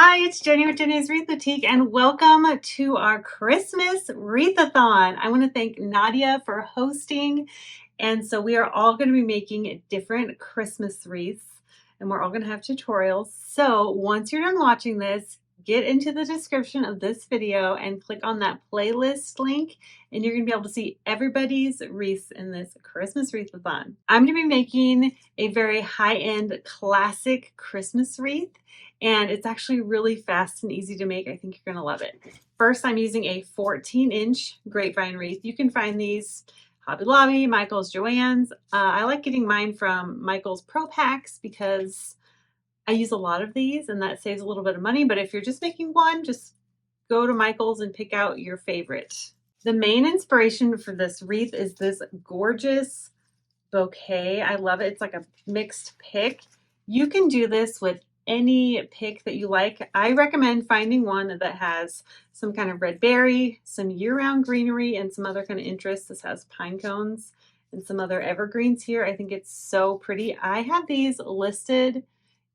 Hi, it's Jenny with Jenny's Wreath Boutique, and welcome to our Christmas Wreathathon. I want to thank Nadia for hosting. And so we are all going to be making different Christmas wreaths, and we're all going to have tutorials. So once you're done watching this, get into the description of this video and click on that playlist link, and you're going to be able to see everybody's wreaths in this Christmas Wreathathon. I'm going to be making a very high-end classic Christmas wreath, and it's actually really fast and easy to make. I think you're going to love it. First, I'm using a 14-inch grapevine wreath. You can find these Hobby Lobby, Michael's, Joann's. I like getting mine from Michael's Pro Packs because I use a lot of these and that saves a little bit of money. But if you're just making one, just go to Michael's and pick out your favorite. The main inspiration for this wreath is this gorgeous bouquet. I love it. It's like a mixed pick. You can do this with any pick that you like. I recommend finding one that has some kind of red berry, some year-round greenery, and some other kind of interest. This has pine cones and some other evergreens here. I think it's so pretty. I have these listed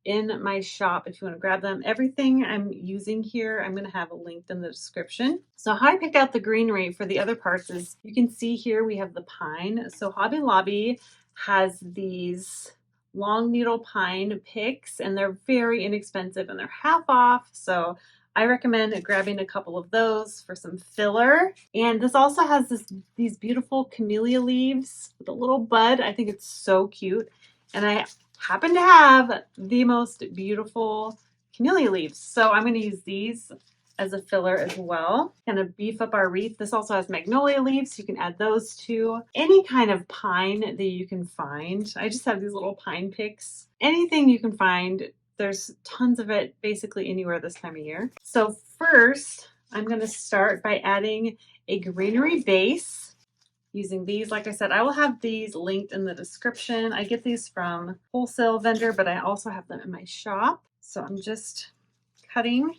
in my shop if you want to grab them. Everything I'm using here, I'm going to have linked in the description. So how I picked out the greenery for the other parts is, you can see here we have the pine. So Hobby Lobby has these long needle pine picks, and they're very inexpensive and they're half off. So I recommend grabbing a couple of those for some filler. And this also has these beautiful camellia leaves with a little bud. I think it's so cute. And I happen to have the most beautiful camellia leaves. So I'm going to use these as a filler as well. Kind of beef up our wreath. This also has magnolia leaves. You can add those to any kind of pine that you can find. I just have these little pine picks. Anything you can find. There's tons of it basically anywhere this time of year. So first, I'm going to start by adding a greenery base using these. Like I said, I will have these linked in the description. I get these from wholesale vendor, but I also have them in my shop. So I'm just cutting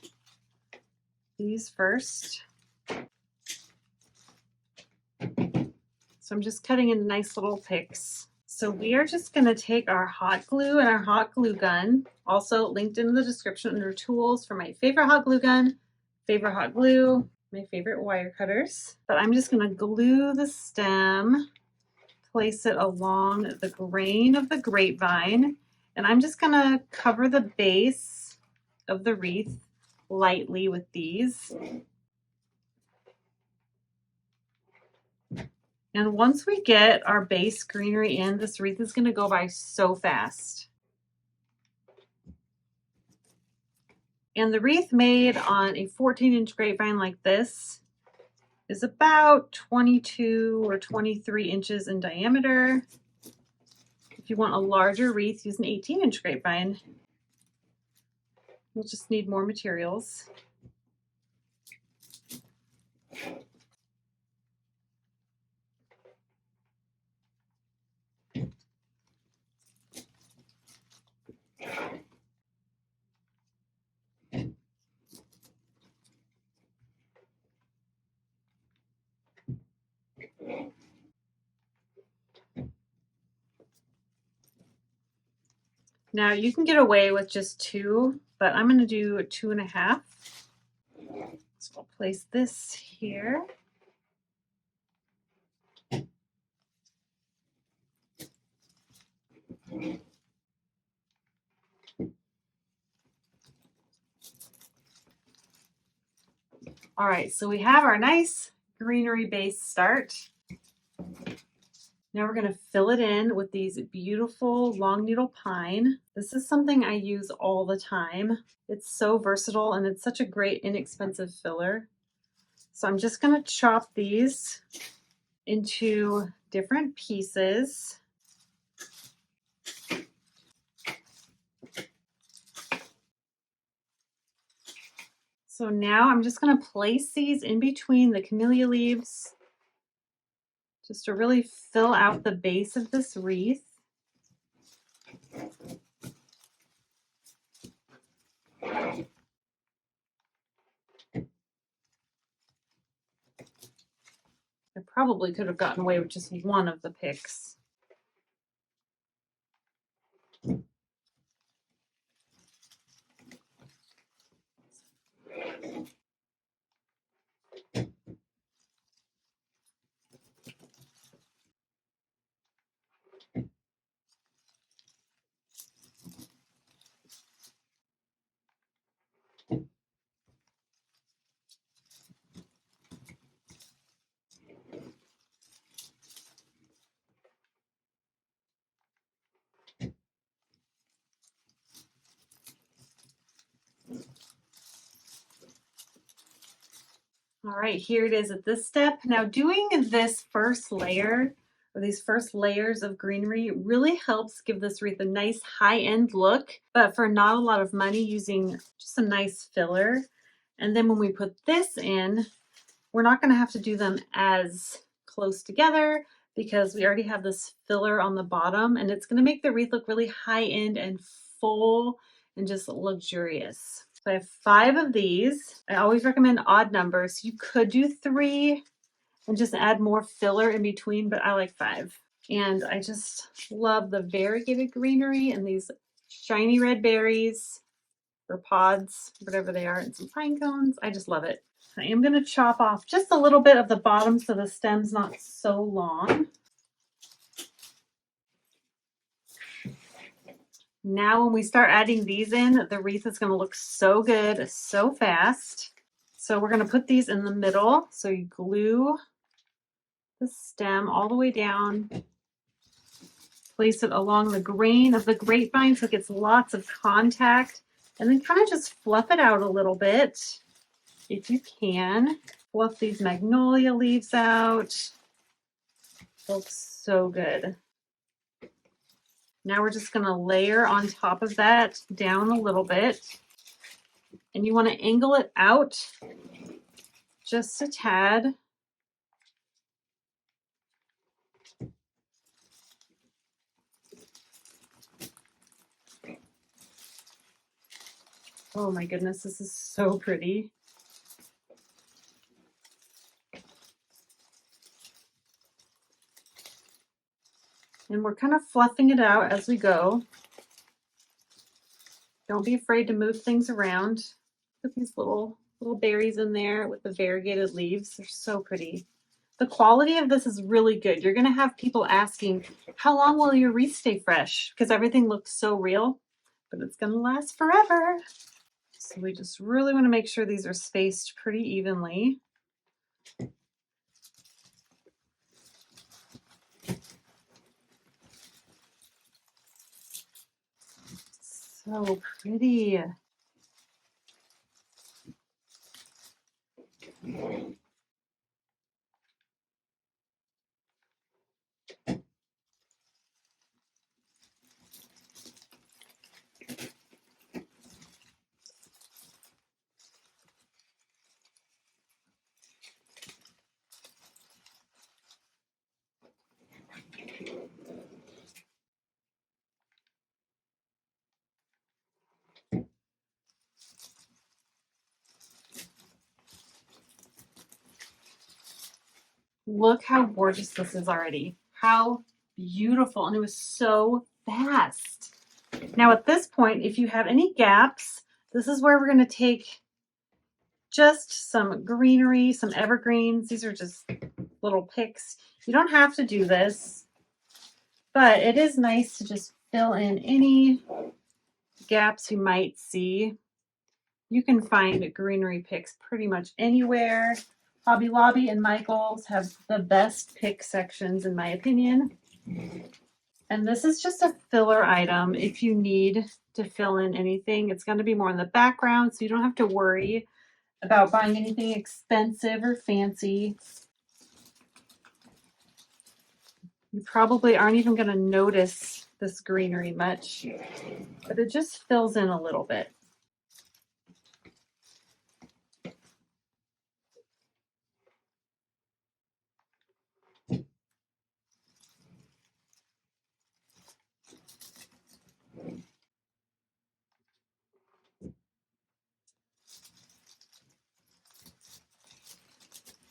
these first. So I'm just cutting into nice little picks. So we are just going to take our hot glue and our hot glue gun, also linked in the description under tools, for my favorite hot glue gun, favorite hot glue, my favorite wire cutters. But I'm just going to glue the stem, place it along the grain of the grapevine, and I'm just going to cover the base of the wreath lightly with these. And once we get our base greenery in, this wreath is going to go by so fast. And the wreath made on a 14-inch grapevine like this is about 22 or 23 inches in diameter. If you want a larger wreath, use an 18-inch grapevine. You'll just need more materials. Now you can get away with just 2, but I'm going to do 2.5. So I'll place this here. All right, so we have our nice greenery base start. Now we're going to fill it in with these beautiful long needle pine. This is something I use all the time. It's so versatile and it's such a great inexpensive filler. So I'm just going to chop these into different pieces. So now I'm just going to place these in between the camellia leaves just to really fill out the base of this wreath. I probably could have gotten away with just one of the picks. All right, here it is at this step. Now doing this first layer or these first layers of greenery really helps give this wreath a nice high-end look, but for not a lot of money, using just a nice filler. And then when we put this in, we're not going to have to do them as close together because we already have this filler on the bottom, and it's going to make the wreath look really high-end and full and just luxurious. So I have 5 of these. I always recommend odd numbers. You could do 3 and just add more filler in between, but I like 5. And I just love the variegated greenery and these shiny red berries or pods, whatever they are, and some pine cones. I just love it. I am going to chop off just a little bit of the bottom so the stem's not so long. Now when we start adding these in, the wreath is going to look so good, so fast. So we're going to put these in the middle. So you glue the stem all the way down. Place it along the grain of the grapevine so it gets lots of contact. And then kind of just fluff it out a little bit if you can. Fluff these magnolia leaves out. Looks so good. Now we're just going to layer on top of that down a little bit. And you want to angle it out just a tad. Oh my goodness, this is so pretty. And we're kind of fluffing it out as we go. Don't be afraid to move things around. Put these little berries in there with the variegated leaves. They're so pretty. The quality of this is really good. You're going to have people asking, how long will your wreath stay fresh? Because everything looks so real, but it's going to last forever. So we just really want to make sure these are spaced pretty evenly. So pretty. Look how gorgeous this is already. How beautiful. And it was so fast. Now at this point, if you have any gaps, this is where we're going to take just some greenery, some evergreens. These are just little picks. You don't have to do this, but it is nice to just fill in any gaps you might see. You can find greenery picks pretty much anywhere. Hobby Lobby and Michael's have the best pick sections, in my opinion. And this is just a filler item if you need to fill in anything. It's going to be more in the background, so you don't have to worry about buying anything expensive or fancy. You probably aren't even going to notice this greenery much, but it just fills in a little bit.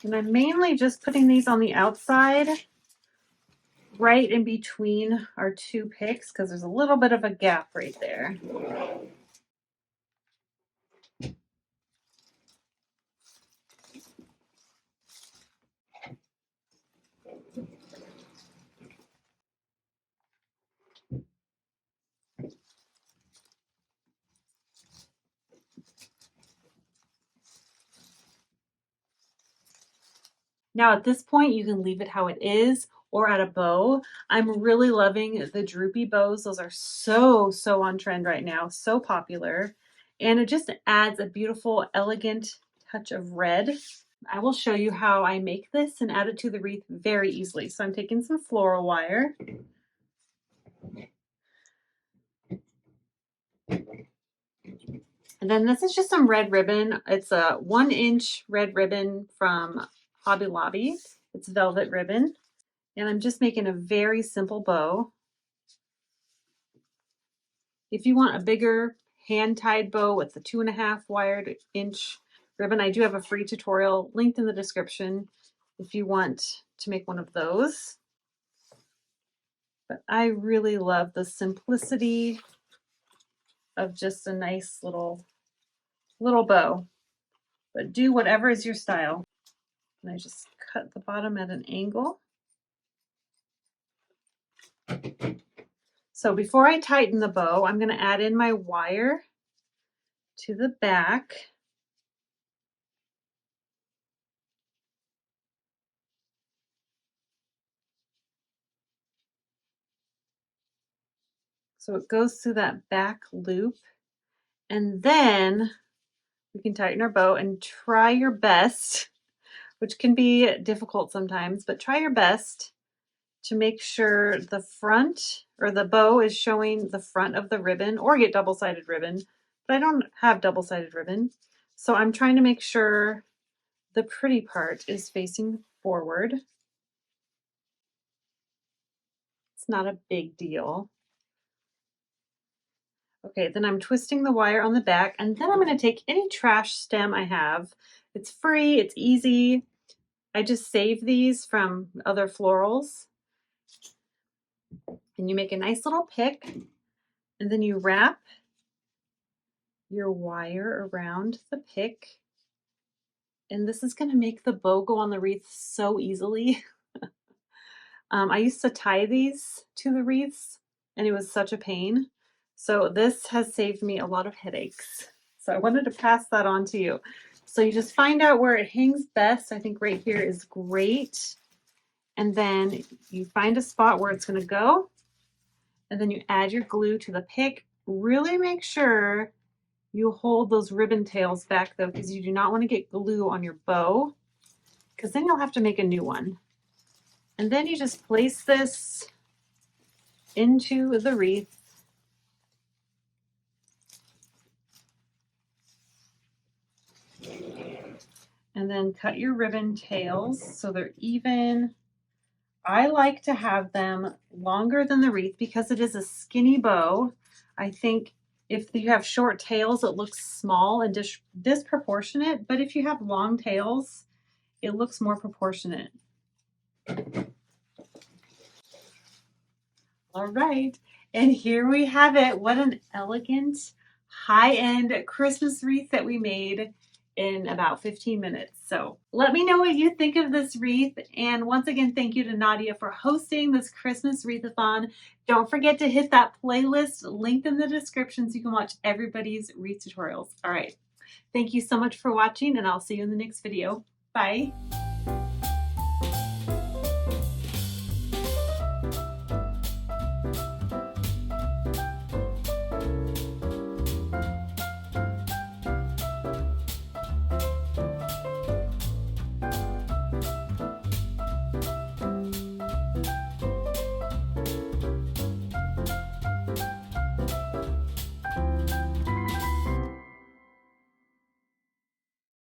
And I'm mainly just putting these on the outside, right in between our 2 picks, because there's a little bit of a gap right there. Now at this point, you can leave it how it is or add a bow. I'm really loving the droopy bows. Those are so on trend right now, so popular. And it just adds a beautiful, elegant touch of red. I will show you how I make this and add it to the wreath very easily. So I'm taking some floral wire. And then this is just some red ribbon. It's a 1-inch red ribbon from Hobby Lobby. It's velvet ribbon. And I'm just making a very simple bow. If you want a bigger hand-tied bow with the 2.5 wired inch ribbon, I do have a free tutorial linked in the description if you want to make one of those. But I really love the simplicity of just a nice little bow. But do whatever is your style. And I just cut the bottom at an angle. So before I tighten the bow, I'm going to add in my wire to the back. So it goes through that back loop. And then we can tighten our bow and try your best, which can be difficult sometimes, but try your best to make sure the front or the bow is showing the front of the ribbon, or get double-sided ribbon, but I don't have double-sided ribbon. So I'm trying to make sure the pretty part is facing forward. It's not a big deal. Okay, then I'm twisting the wire on the back, and then I'm going to take any trash stem I have. It's free, it's easy. I just save these from other florals. And you make a nice little pick, and then you wrap your wire around the pick. And this is going to make the bow go on the wreath so easily. I used to tie these to the wreaths, and it was such a pain. So this has saved me a lot of headaches. So I wanted to pass that on to you. So you just find out where it hangs best. I think right here is great. And then you find a spot where it's going to go. And then you add your glue to the pick. Really make sure you hold those ribbon tails back though, because you do not want to get glue on your bow, because then you'll have to make a new one. And then you just place this into the wreath. And then cut your ribbon tails so they're even. I like to have them longer than the wreath because it is a skinny bow. I think if you have short tails, it looks small and disproportionate, but if you have long tails, it looks more proportionate. All right, and here we have it. What an elegant, high-end Christmas wreath that we made in about 15 minutes. So let me know what you think of this wreath. And once again, thank you to Nadia for hosting this Christmas wreathathon. Don't forget to hit that playlist linked in the description so you can watch everybody's wreath tutorials. All right, thank you so much for watching, and I'll see you in the next video. Bye.